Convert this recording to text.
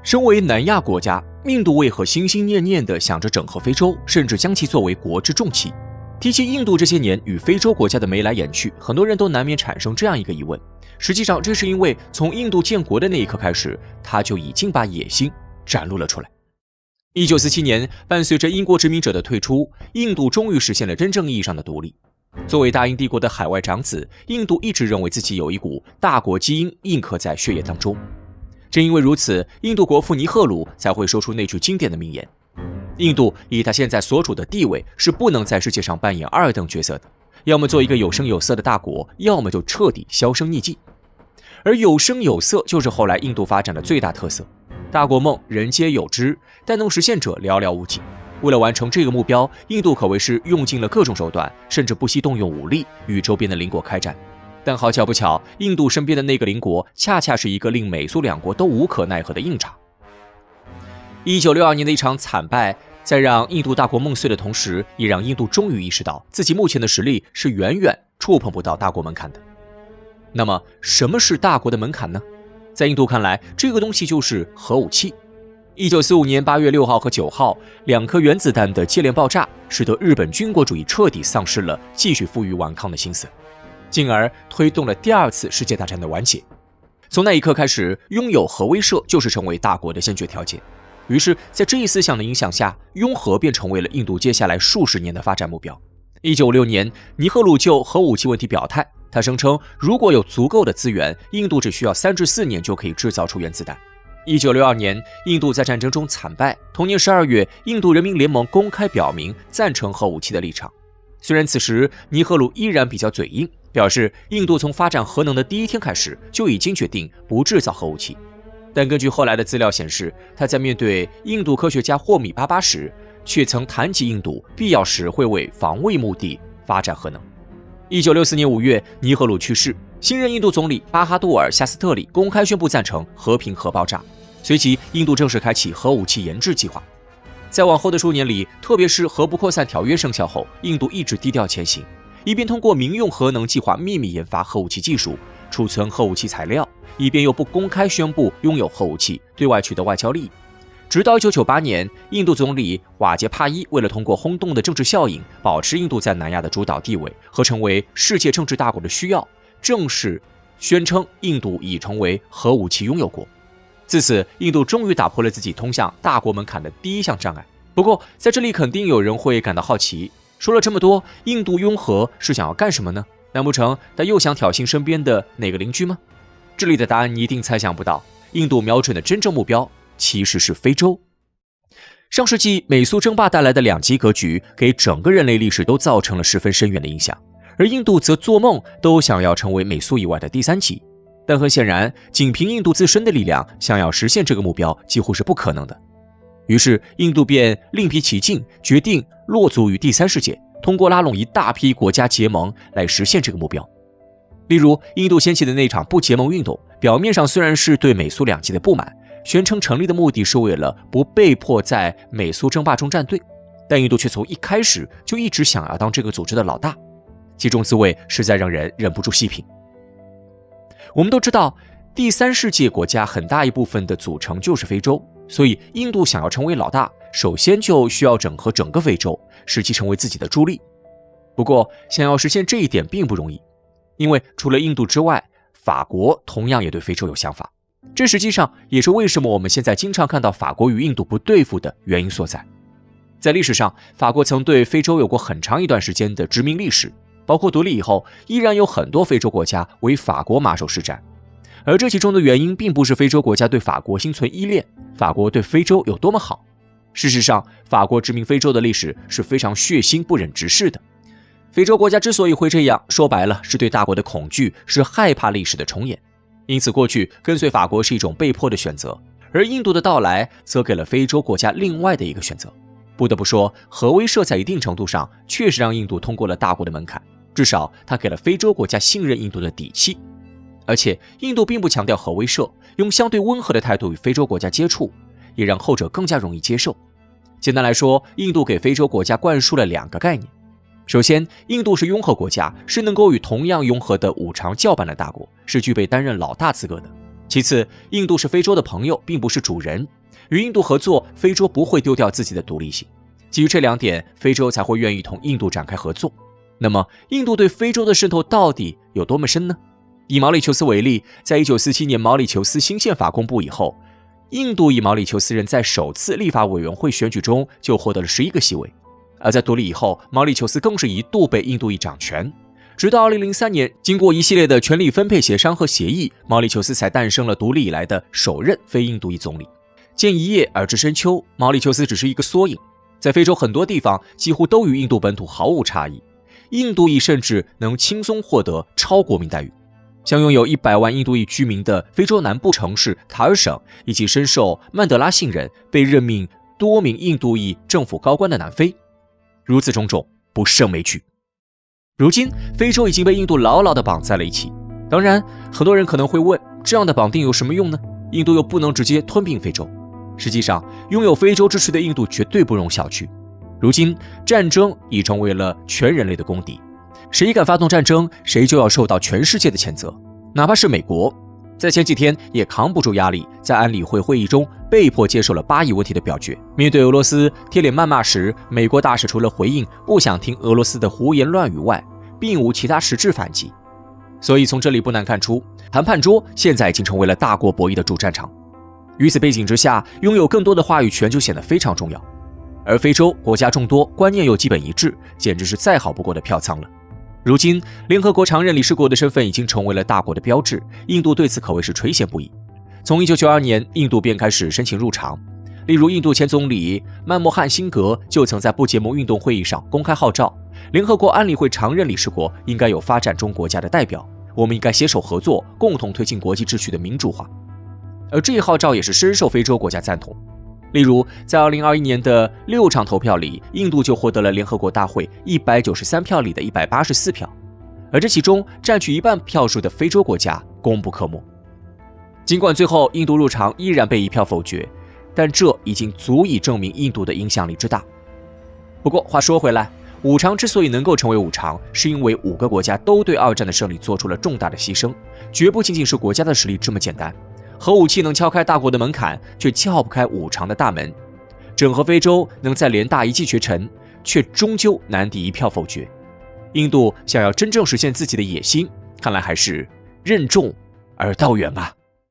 身为南亚国家，印度为何心心念念地想着整合非洲，甚至将其作为国之重器？提起印度这些年与非洲国家的眉来眼去，很多人都难免产生这样一个疑问：实际上，这是因为从印度建国的那一刻开始，他就已经把野心展露了出来。1947年，伴随着英国殖民者的退出，印度终于实现了真正意义上的独立。作为大英帝国的海外长子，印度一直认为自己有一股大国基因印刻在血液当中。正因为如此，印度国父尼赫鲁才会说出那句经典的名言：印度以他现在所处的地位，是不能在世界上扮演二等角色的，要么做一个有声有色的大国，要么就彻底销声匿迹。而有声有色就是后来印度发展的最大特色。大国梦人皆有之，但能实现者寥寥无几。为了完成这个目标，印度可谓是用尽了各种手段，甚至不惜动用武力与周边的邻国开战。但好巧不巧，印度身边的那个邻国恰恰是一个令美苏两国都无可奈何的硬茬。1962年的一场惨败，在让印度大国梦碎的同时，也让印度终于意识到自己目前的实力是远远触碰不到大国门槛的。那么，什么是大国的门槛呢？在印度看来，这个东西就是核武器。1945年8月6号和9号，2颗原子弹的接连爆炸，使得日本军国主义彻底丧失了继续负隅顽抗的心思，进而推动了第二次世界大战的完结。从那一刻开始，拥有核威慑就是成为大国的先决条件。于是，在这一思想的影响下，拥核便成为了印度接下来数十年的发展目标。1956年，尼赫鲁就核武器问题表态，他声称，如果有足够的资源，印度只需要3至4年就可以制造出原子弹。1962年，印度在战争中惨败。同年12月，印度人民联盟公开表明赞成核武器的立场。虽然此时尼赫鲁依然比较嘴硬，表示印度从发展核能的第一天开始就已经决定不制造核武器，但根据后来的资料显示，他在面对印度科学家霍米巴巴时，却曾谈及印度必要时会为防卫目的发展核能。1964年5月，尼赫鲁去世，新任印度总理巴哈杜尔·夏斯特里公开宣布赞成和平核爆炸，随即印度正式开启核武器研制计划。在往后的数年里，特别是核不扩散条约生效后，印度一直低调前行，一边通过民用核能计划秘密研发核武器技术，储存核武器材料，一边又不公开宣布拥有核武器，对外取得外交利益。直到1998年，印度总理瓦杰帕伊为了通过轰动的政治效应，保持印度在南亚的主导地位和成为世界政治大国的需要，正式宣称印度已成为核武器拥有国。自此，印度终于打破了自己通向大国门槛的第一项障碍。不过，在这里肯定有人会感到好奇，说了这么多，印度拥核是想要干什么呢？难不成他又想挑衅身边的哪个邻居吗？这里的答案你一定猜想不到，印度瞄准的真正目标其实是非洲。上世纪美苏争霸带来的两极格局，给整个人类历史都造成了十分深远的影响，而印度则做梦都想要成为美苏以外的第三极。但很显然，仅凭印度自身的力量，想要实现这个目标几乎是不可能的。于是，印度便另辟蹊径，决定落足于第三世界，通过拉拢一大批国家结盟来实现这个目标。例如，印度掀起的那场不结盟运动，表面上虽然是对美苏两极的不满，宣称成立的目的是为了不被迫在美苏争霸中站队，但印度却从一开始就一直想要当这个组织的老大，其中滋味实在让人忍不住细品。我们都知道，第三世界国家很大一部分的组成就是非洲，所以印度想要成为老大，首先就需要整合整个非洲，使其成为自己的助力。不过，想要实现这一点并不容易，因为除了印度之外，法国同样也对非洲有想法。这实际上也是为什么我们现在经常看到法国与印度不对付的原因所在。在历史上，法国曾对非洲有过很长一段时间的殖民历史，包括独立以后，依然有很多非洲国家为法国马首是瞻。而这其中的原因并不是非洲国家对法国心存依恋，法国对非洲有多么好。事实上，法国殖民非洲的历史是非常血腥不忍直视的。非洲国家之所以会这样，说白了是对大国的恐惧，是害怕历史的重演。因此，过去跟随法国是一种被迫的选择，而印度的到来则给了非洲国家另外的一个选择。不得不说，核威慑在一定程度上确实让印度通过了大国的门槛，至少它给了非洲国家信任印度的底气。而且，印度并不强调核威慑，用相对温和的态度与非洲国家接触，也让后者更加容易接受。简单来说，印度给非洲国家灌输了两个概念。首先，印度是拥核国家，是能够与同样拥核的五常叫板的大国，是具备担任老大资格的。其次，印度是非洲的朋友，并不是主人。与印度合作，非洲不会丢掉自己的独立性。基于这2点，非洲才会愿意同印度展开合作。那么，印度对非洲的渗透到底有多么深呢？以毛里求斯为例，在1947年毛里求斯新宪法公布以后，印度裔毛里求斯人在首次立法委员会选举中就获得了11个席位。而在独立以后，毛里求斯更是一度被印度裔掌权。直到2003年，经过一系列的权力分配协商和协议，毛里求斯才诞生了独立以来的首任非印度裔总理。见一叶而知深秋，毛里求斯只是一个缩影。在非洲很多地方几乎都与印度本土毫无差异，印度裔甚至能轻松获得超国民待遇。像拥有100万印度裔居民的非洲南部城市塔尔省，以及深受曼德拉信任被任命多名印度裔政府高官的南非，如此种种，不胜枚举。如今，非洲已经被印度牢牢地绑在了一起。当然，很多人可能会问，这样的绑定有什么用呢？印度又不能直接吞并非洲。实际上，拥有非洲之躯的印度绝对不容小觑。如今，战争已成为了全人类的公敌，谁敢发动战争，谁就要受到全世界的谴责，哪怕是美国，在前几天也扛不住压力，在安理会会议中被迫接受了巴以问题的表决。面对俄罗斯贴脸谩骂时，美国大使除了回应不想听俄罗斯的胡言乱语外，并无其他实质反击。所以从这里不难看出，谈判桌现在已经成为了大国博弈的主战场。于此背景之下，拥有更多的话语权就显得非常重要。而非洲国家众多，观念又基本一致，简直是再好不过的票仓了。如今，联合国常任理事国的身份已经成为了大国的标志，印度对此可谓是垂涎不已。从1992年，印度便开始申请入常。例如，印度前总理曼莫汉辛格就曾在不结盟运动会议上公开号召，联合国安理会常任理事国应该有发展中国家的代表，我们应该携手合作，共同推进国际秩序的民主化。而这一号召也是深受非洲国家赞同。例如，在2021年的6场投票里，印度就获得了联合国大会193票里的184票，而这其中占据1半票数的非洲国家功不可没。尽管最后印度入常依然被1票否决，但这已经足以证明印度的影响力之大。不过话说回来，五常之所以能够成为五常，是因为5个国家都对2战的胜利做出了重大的牺牲，绝不仅仅是国家的实力这么简单。核武器能敲开大国的门槛，却撬不开五常的大门。整合非洲能在联大一骑绝尘，却终究难敌1票否决。印度想要真正实现自己的野心，看来还是任重而道远啊。